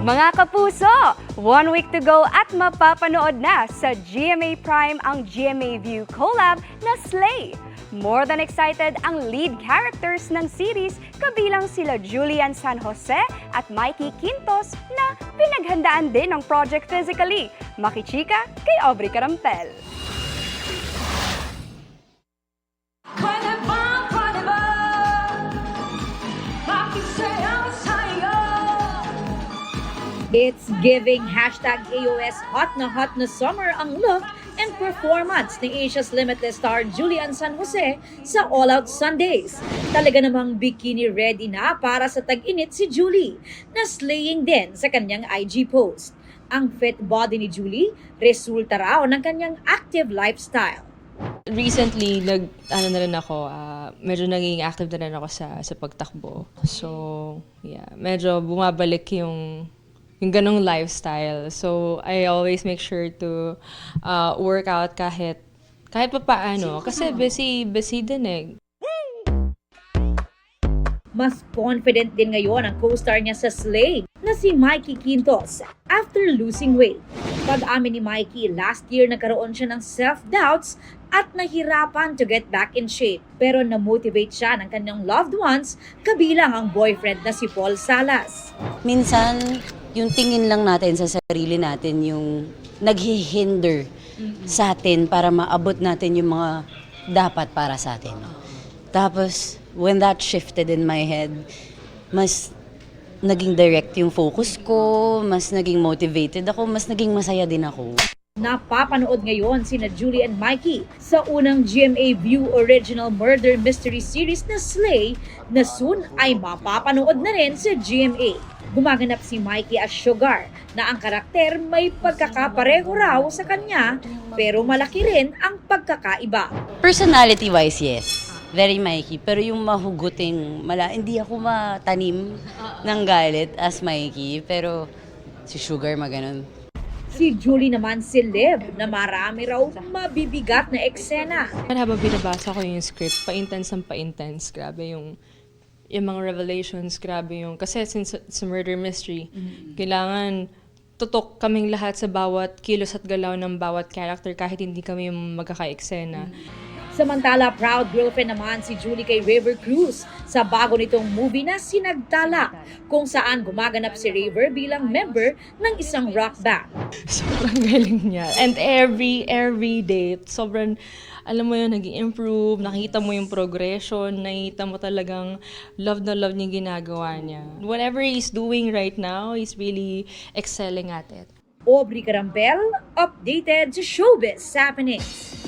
Mga kapuso, 1 week to go at mapapanood na sa GMA Prime ang GMA View collab na Slay. More than excited ang lead characters ng series kabilang sila Julian San Jose at Mikey Quintos na pinaghandaan din ng project physically. Makichika kay Aubrey Carampel. It's giving #AOS hot na summer ang look and performance ni Asia's Limitless star Julian San Jose sa All Out Sundays. Talaga namang bikini ready na para sa tag-init si Julie, na slaying din sa kanyang IG post. Ang fit body ni Julie, resulta raw ng kanyang active lifestyle. Recently, medyo naging active na rin ako sa pagtakbo. So, yeah, medyo bumabalik yung ganong lifestyle. So, I always make sure to work out kahit pa paano. Kasi busy din eh. Mas confident din ngayon ang co-star niya sa Slay na si Mikey Quintos after losing weight. Pag-amin ni Mikey, last year nagkaroon siya ng self-doubts at nahirapan to get back in shape. Pero na-motivate siya ng kanyang loved ones, kabilang ang boyfriend na si Paul Salas. Minsan, yung tingin lang natin sa sarili natin yung naghihinder sa atin para maabot natin yung mga dapat para sa atin. Tapos, when that shifted in my head, mas naging direct yung focus ko, mas naging motivated ako, mas naging masaya din ako. Napapanood ngayon sina Julie and Mikey sa unang GMA View Original Murder Mystery Series na Slay, na soon ay mapapanood na rin sa GMA. Gumaganap si Mikey as Sugar, na ang karakter may pagkakapareho raw sa kanya, pero malaki rin ang pagkakaiba. Personality-wise, yes. Very Mikey. Pero yung mahuguting, hindi ako matanim ng galit as Mikey. Pero si Sugar, maganon. Si Julie naman si Liv, na marami raw mabibigat na eksena. Habang binabasa ko yung script, pa-intense. Grabe yung mga revelations, grabe yung... Kasi since it's a murder mystery, kailangan tutok kaming lahat sa bawat kilos at galaw ng bawat character kahit hindi kami magkaka-eksena. Samantala, proud girlfriend naman si Julie kay River Cruz sa bago nitong movie na Sinagtala, kung saan gumaganap si River bilang member ng isang rock band. Sobrang galing niya. And every day, sobrang, alam mo yun, nag-improve, nakita mo yung progression, nakita mo talagang love na love niya ginagawa niya. Whatever he's doing right now, he's really excelling at it. Aubrey Carampel, updated sa Showbiz Happenings.